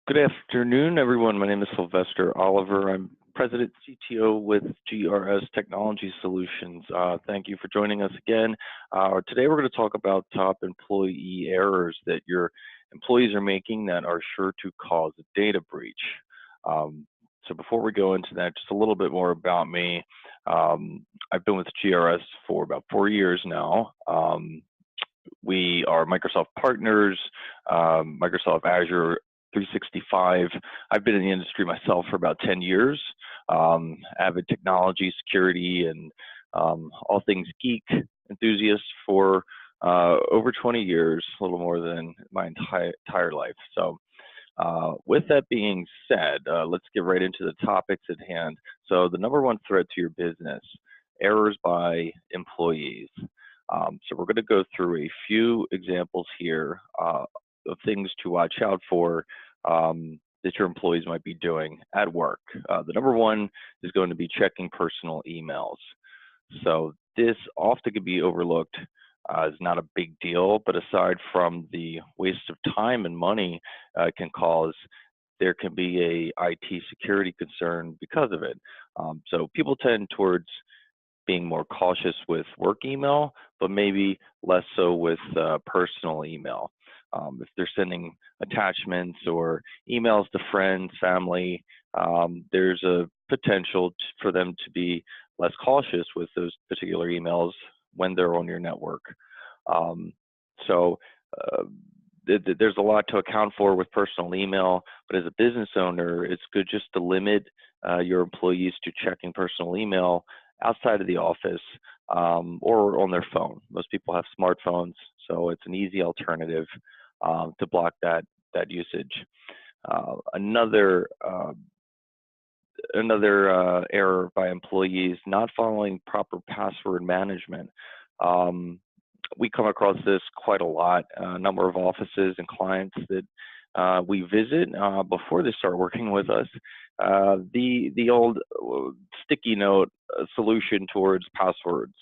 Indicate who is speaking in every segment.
Speaker 1: Good afternoon, everyone. My name is Sylvester Oliver. I'm President CTO with GRS Technology Solutions. Thank you for joining us again. Today we're going to talk about top employee errors that your employees are making that are sure to cause a data breach. So before we go into that, just a little bit more about me. I've been with GRS for about 4 years now. We are Microsoft partners, Microsoft Azure 365. I've been in the industry myself for about 10 years, avid technology, security, and all things geek enthusiast for over 20 years, a little more than my entire life. So with that being said, let's get right into the topics at hand. So the number one threat to your business, errors by employees. So we're going to go through a few examples here of things to watch out for that your employees might be doing at work. The number one is going to be checking personal emails. So this often can be overlooked as not a big deal, but aside from the waste of time and money it can cause, there can be a IT security concern because of it. So people tend towards being more cautious with work email, but maybe less so with personal email. If they're sending attachments or emails to friends, family, there's a potential for them to be less cautious with those particular emails when they're on your network. There's a lot to account for with personal email, but as a business owner, it's good just to limit your employees to checking personal email outside of the office or on their phone. Most people have smartphones, so it's an easy alternative to block that usage. Another error by employees, not following proper password management. We come across this quite a lot. A number of offices and clients that we visit before they start working with us. The old sticky note solution towards passwords.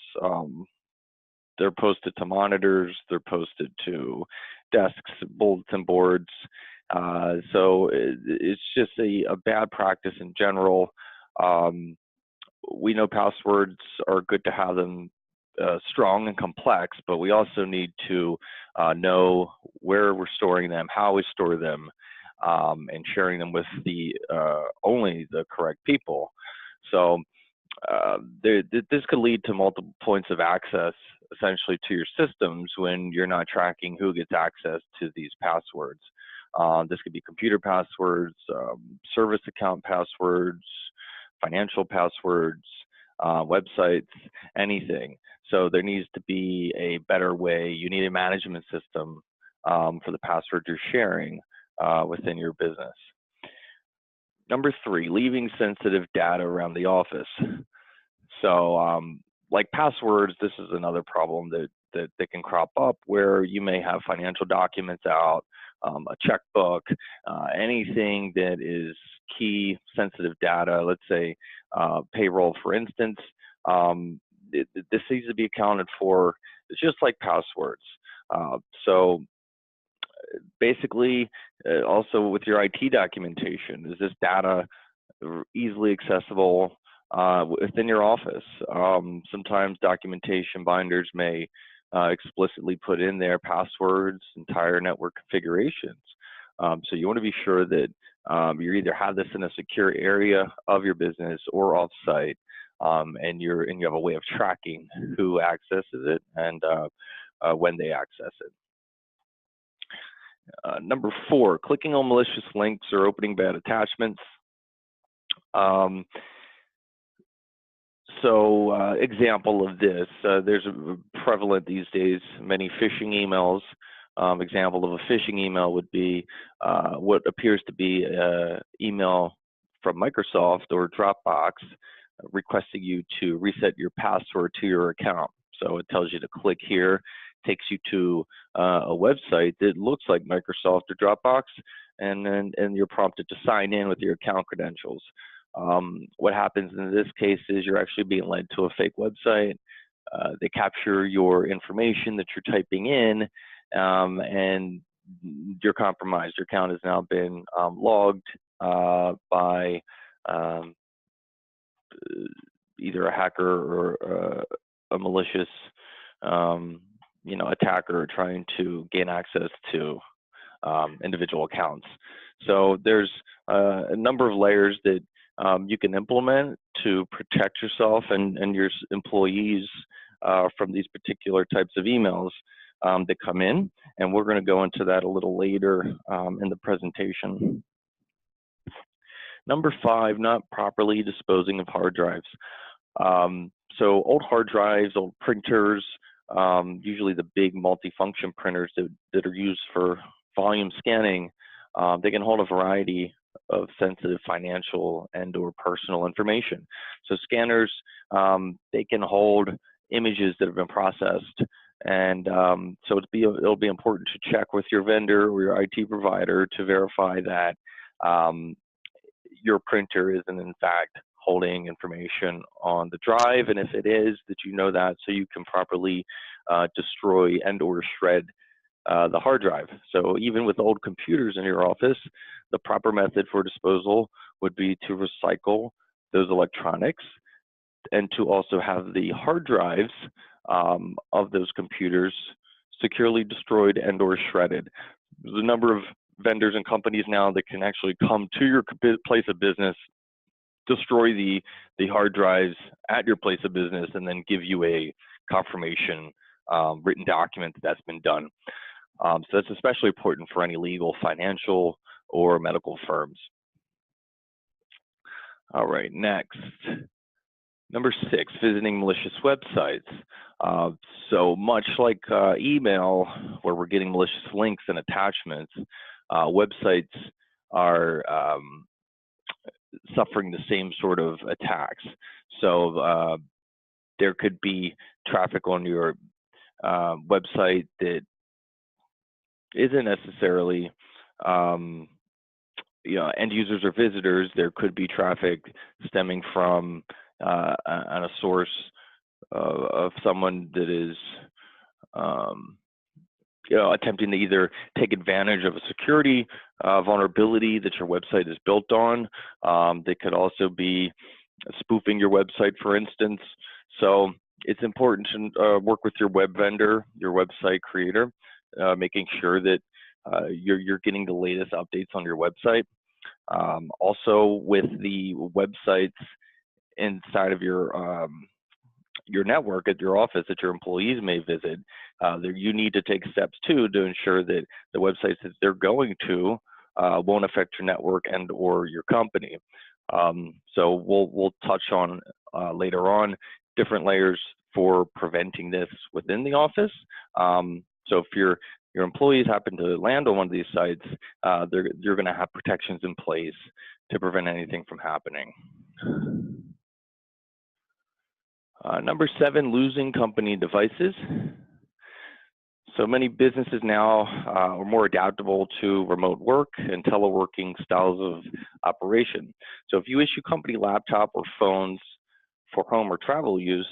Speaker 1: They're posted to monitors, they're posted to desks, bulletin boards. So it's just a bad practice in general. We know passwords are good to have them strong and complex, but we also need to know where we're storing them, how we store them, and sharing them with only the correct people. So this could lead to multiple points of access, essentially, to your systems when you're not tracking who gets access to these passwords. This could be computer passwords, service account passwords, financial passwords, websites, anything. So there needs to be a better way. You need a management system for the passwords you're sharing within your business. Number three, leaving sensitive data around the office. So like passwords, this is another problem that can crop up where you may have financial documents out, a checkbook, anything that is key sensitive data, let's say payroll, for instance. This needs to be accounted for. It's just like passwords. So basically, also with your IT documentation, is this data easily accessible within your office? Sometimes documentation binders may explicitly put in their passwords, entire network configurations. So you want to be sure that you either have this in a secure area of your business or offsite, and you have a way of tracking who accesses it and when they access it. Number four, clicking on malicious links or opening bad attachments. Example of this, there's prevalent these days, many phishing emails. Example of a phishing email would be what appears to be an email from Microsoft or Dropbox requesting you to reset your password to your account. So it tells you to click here, takes you to a website that looks like Microsoft or Dropbox, and you're prompted to sign in with your account credentials. What happens in this case is you're actually being led to a fake website. They capture your information that you're typing in, and you're compromised. Your account has now been logged by either a hacker or a malicious, attacker trying to gain access to individual accounts. So there's a number of layers that you can implement to protect yourself and your employees from these particular types of emails that come in, and we're going to go into that a little later in the presentation. Number 5, not properly disposing of hard drives. So old hard drives, old printers, usually the big multifunction printers that are used for volume scanning, they can hold a variety of sensitive financial and or personal information. So scanners, they can hold images that have been processed, and so it'll be important to check with your vendor or your IT provider to verify that your printer isn't in fact holding information on the drive, and if it is, that you know that, so you can properly destroy and or shred the hard drive. So even with old computers in your office, the proper method for disposal would be to recycle those electronics and to also have the hard drives of those computers securely destroyed and or shredded. There's a number of vendors and companies now that can actually come to your place of business, destroy the hard drives at your place of business, and then give you a confirmation written document that's been done. So that's especially important for any legal, financial, or medical firms. All right, next. Number 6, visiting malicious websites. So much like email, where we're getting malicious links and attachments, websites are suffering the same sort of attacks. So there could be traffic on your website that isn't necessarily end users or visitors. There could be traffic stemming from on a source of someone that is attempting to either take advantage of a security vulnerability that your website is built on. They could also be spoofing your website, for instance. So it's important to work with your web vendor, your website creator, making sure that you're getting the latest updates on your website. Also, with the websites inside of your network at your office that your employees may visit, you need to take steps too to ensure that the websites that they're going to won't affect your network and or your company. So we'll touch on later on different layers for preventing this within the office. So if your employees happen to land on one of these sites, you're going to have protections in place to prevent anything from happening. Number 7, losing company devices. So many businesses now are more adaptable to remote work and teleworking styles of operation. So if you issue company laptop or phones for home or travel use,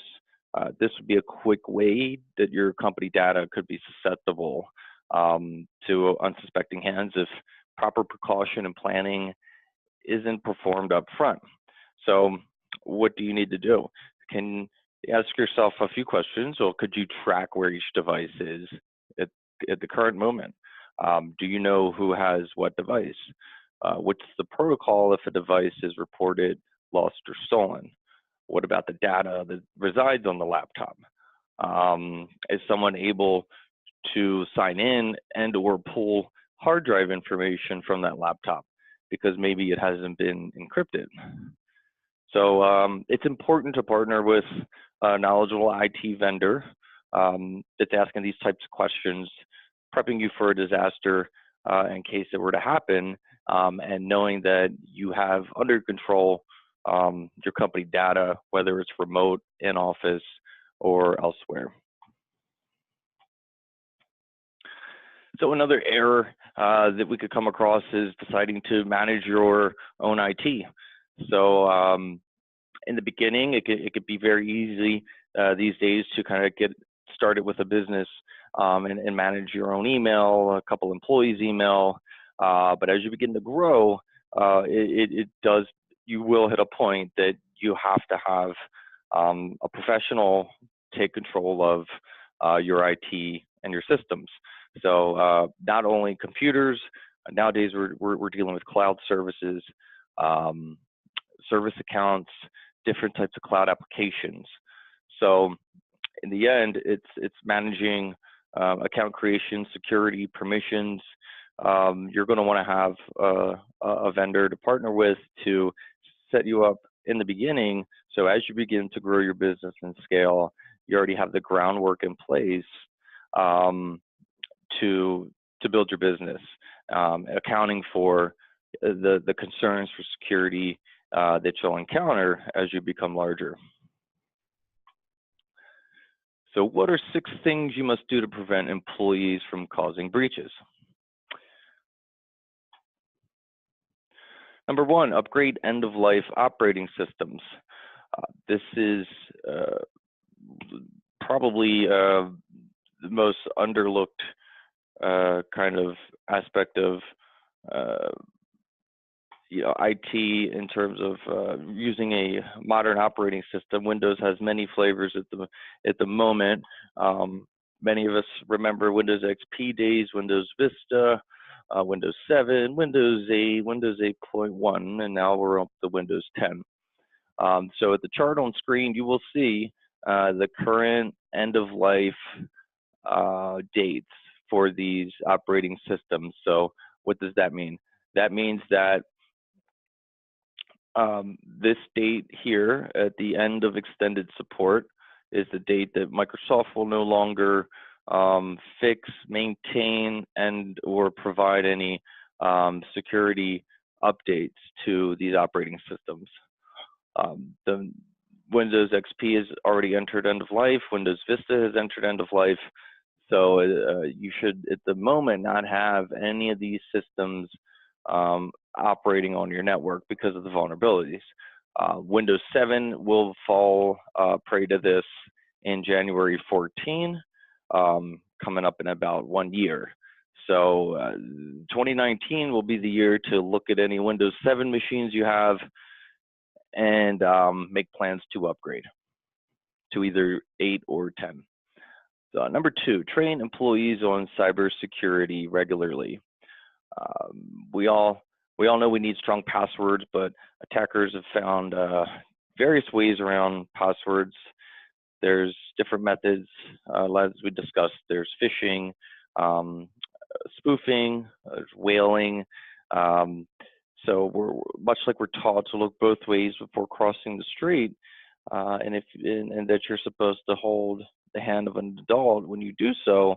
Speaker 1: this would be a quick way that your company data could be susceptible to unsuspecting hands if proper precaution and planning isn't performed up front. So what do you need to do? Can you ask yourself a few questions? Or could you track where each device is at the current moment? Do you know who has what device? What's the protocol if a device is reported lost or stolen? What about the data that resides on the laptop? Is someone able to sign in and or pull hard drive information from that laptop because maybe it hasn't been encrypted? So it's important to partner with a knowledgeable IT vendor that's asking these types of questions, prepping you for a disaster in case it were to happen, and knowing that you have under control your company data, whether it's remote, in office, or elsewhere. So another error that we could come across is deciding to manage your own IT. So in the beginning, it could be very easy these days to kind of get started with a business and manage your own email, a couple employees' email. But as you begin to grow, you will hit a point that you have to have a professional take control of your IT and your systems. So not only computers, nowadays we're dealing with cloud services, service accounts, different types of cloud applications. So in the end, it's managing account creation, security, permissions. You're going to want to have a vendor to partner with to set you up in the beginning. So as you begin to grow your business and scale, you already have the groundwork in place to build your business, accounting for the concerns for security that you'll encounter as you become larger. So what are 6 things you must do to prevent employees from causing breaches? Number 1, upgrade end-of-life operating systems. This is probably the most underlooked kind of aspect of IT in terms of using a modern operating system. Windows has many flavors at the moment. Many of us remember Windows XP days, Windows Vista, Windows 7, Windows 8, Windows 8.1, and now we're up to Windows 10. So at the chart on screen, you will see the current end-of-life dates for these operating systems. So what does that mean? That means that this date here at the end of extended support is the date that Microsoft will no longer fix, maintain, and or provide any security updates to these operating systems. The Windows XP has already entered end of life. Windows Vista has entered end of life. So you should, at the moment, not have any of these systems operating on your network because of the vulnerabilities. Windows 7 will fall prey to this in January 14, coming up in about 1 year. So 2019 will be the year to look at any Windows 7 machines you have and make plans to upgrade to either 8 or 10. Number 2, train employees on cybersecurity regularly. We all know we need strong passwords, but attackers have found various ways around passwords. There's different methods, as we discussed. There's phishing, spoofing, there's whaling. So we're much like we're taught to look both ways before crossing the street, and that you're supposed to hold the hand of an adult. When you do so,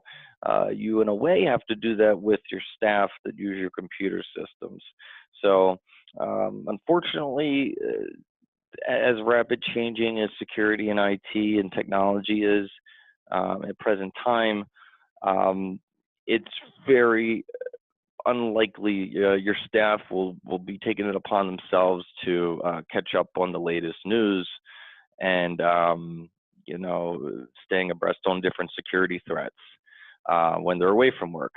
Speaker 1: you in a way have to do that with your staff that use your computer systems. So unfortunately, as rapid changing as security and IT and technology is at present time, it's very unlikely your staff will be taking it upon themselves to catch up on the latest news and staying abreast on different security threats when they're away from work.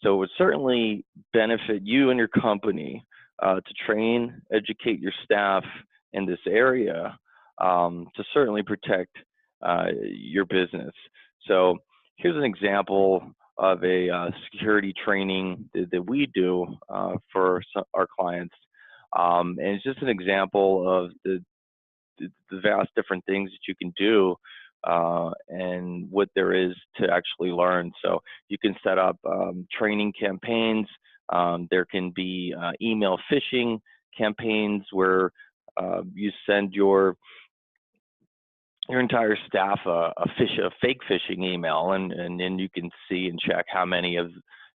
Speaker 1: So it would certainly benefit you and your company to train, educate your staff in this area to certainly protect your business. So here's an example of a security training that we do for our clients. And it's just an example of the vast different things that you can do and what there is to actually learn. So you can set up training campaigns. There can be email phishing campaigns where you send your entire staff a fake phishing email, and then you can see and check how many of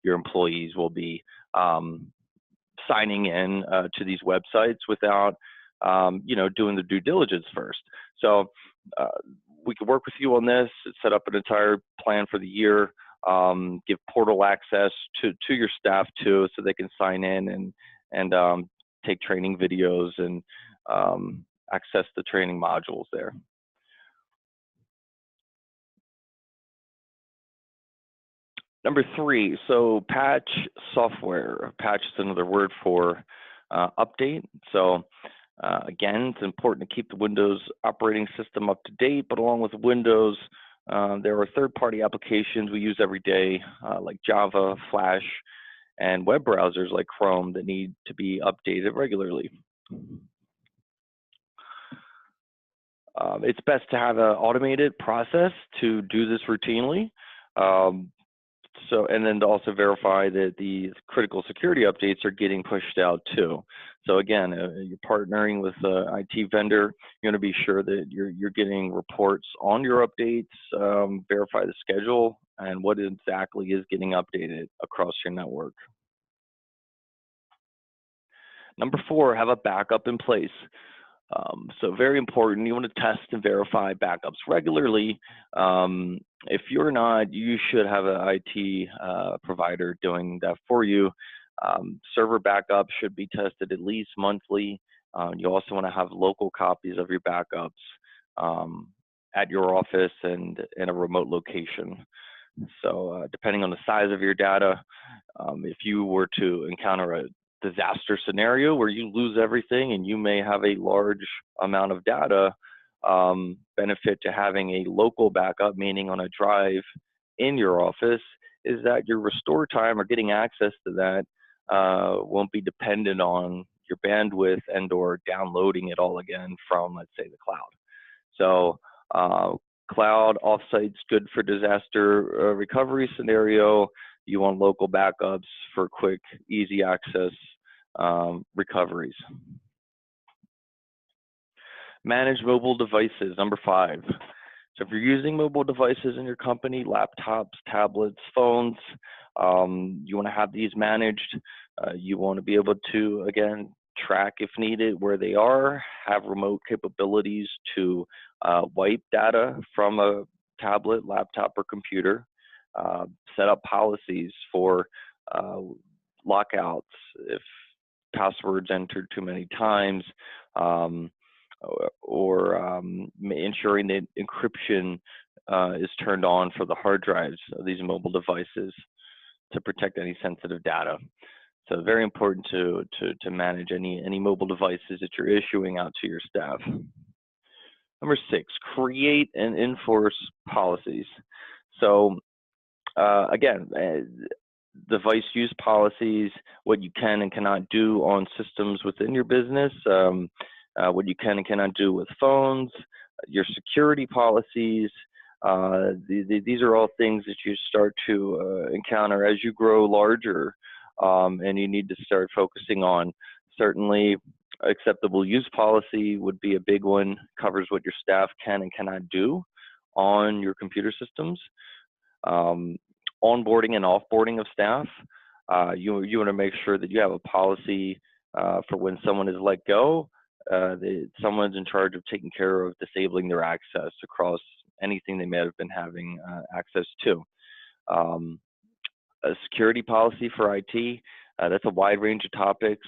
Speaker 1: your employees will be signing in to these websites without doing the due diligence first. So we could work with you on this, set up an entire plan for the year, give portal access to your staff too, so they can sign in and take training videos and access the training modules there. Number three, so patch software. Patch is another word for update. So again, it's important to keep the Windows operating system up to date, but along with Windows, there are third-party applications we use every day, like Java, Flash, and web browsers like Chrome that need to be updated regularly. It's best to have an automated process to do this routinely. And then to also verify that the critical security updates are getting pushed out too. So again, you're partnering with an IT vendor, you're going to be sure that you're getting reports on your updates, verify the schedule, and what exactly is getting updated across your network. Number four, have a backup in place. So very important, you want to test and verify backups regularly. If you're not, you should have an IT provider doing that for you. Server backups should be tested at least monthly. You also want to have local copies of your backups at your office and in a remote location. So depending on the size of your data, if you were to encounter a disaster scenario where you lose everything and you may have a large amount of data, benefit to having a local backup, meaning on a drive in your office, is that your restore time or getting access to that won't be dependent on your bandwidth and or downloading it all again from, let's say, the cloud. So cloud offsite's good for disaster recovery scenario. You want local backups for quick, easy access recoveries. Manage mobile devices, number five. So if you're using mobile devices in your company, laptops, tablets, phones, you want to have these managed. You want to be able to, again, track if needed where they are, have remote capabilities to wipe data from a tablet, laptop, or computer, set up policies for lockouts if passwords entered too many times, or ensuring that encryption is turned on for the hard drives of these mobile devices to protect any sensitive data. So very important to manage any mobile devices that you're issuing out to your staff. Number six, create and enforce policies. So again, device use policies, what you can and cannot do on systems within your business, what you can and cannot do with phones, your security policies. These are all things that you start to encounter as you grow larger, and you need to start focusing on. Certainly, acceptable use policy would be a big one, covers what your staff can and cannot do on your computer systems. Onboarding and offboarding of staff. You want to make sure that you have a policy for when someone is let go, someone's in charge of taking care of disabling their access across anything they may have been having access to. A security policy for IT, that's a wide range of topics,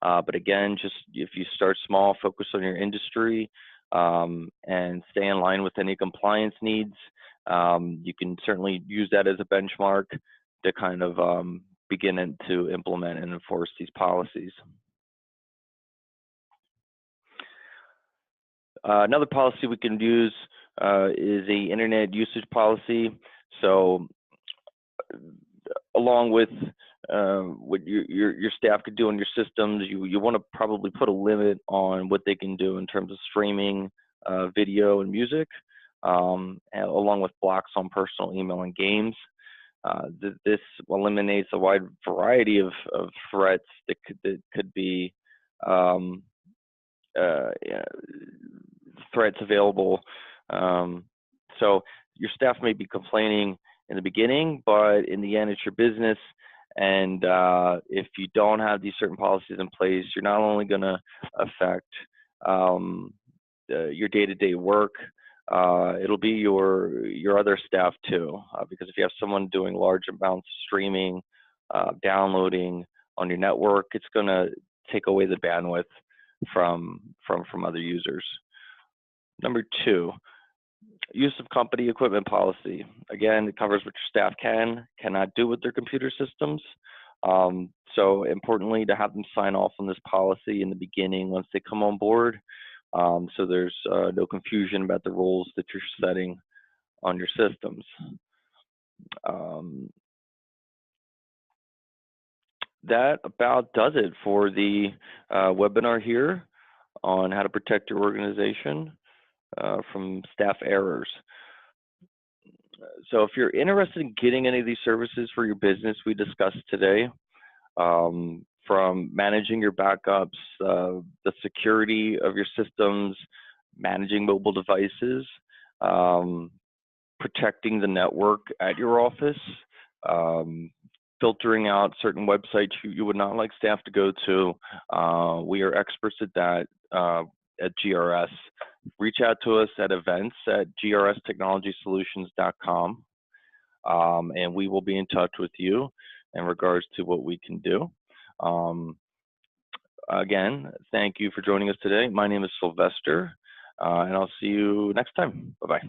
Speaker 1: but again, just if you start small, focus on your industry, and stay in line with any compliance needs. You can certainly use that as a benchmark to kind of begin to implement and enforce these policies. Another policy we can use is the internet usage policy. So along with what your staff could do on your systems, you want to probably put a limit on what they can do in terms of streaming video and music, and along with blocks on personal email and games. This eliminates a wide variety of threats that could be threats available. So your staff may be complaining in the beginning, but in the end, it's your business. And if you don't have these certain policies in place, you're not only going to affect your day-to-day work, it'll be your other staff too. Because if you have someone doing large amounts of streaming, downloading on your network, it's going to take away the bandwidth from other users. Number two, Use of company equipment policy. Again, it covers what your staff cannot do with their computer systems. So importantly, to have them sign off on this policy in the beginning once they come on board, so there's no confusion about the roles that you're setting on your systems. That about does it for the webinar here on how to protect your organization from staff errors. So if you're interested in getting any of these services for your business we discussed today, from managing your backups, the security of your systems, managing mobile devices, protecting the network at your office, filtering out certain websites you would not like staff to go to. We are experts at that at GRS. Reach out to us at events@grstechnologysolutions.com, and we will be in touch with you in regards to what we can do. Again, thank you for joining us today. My name is Sylvester, and I'll see you next time. Bye-bye.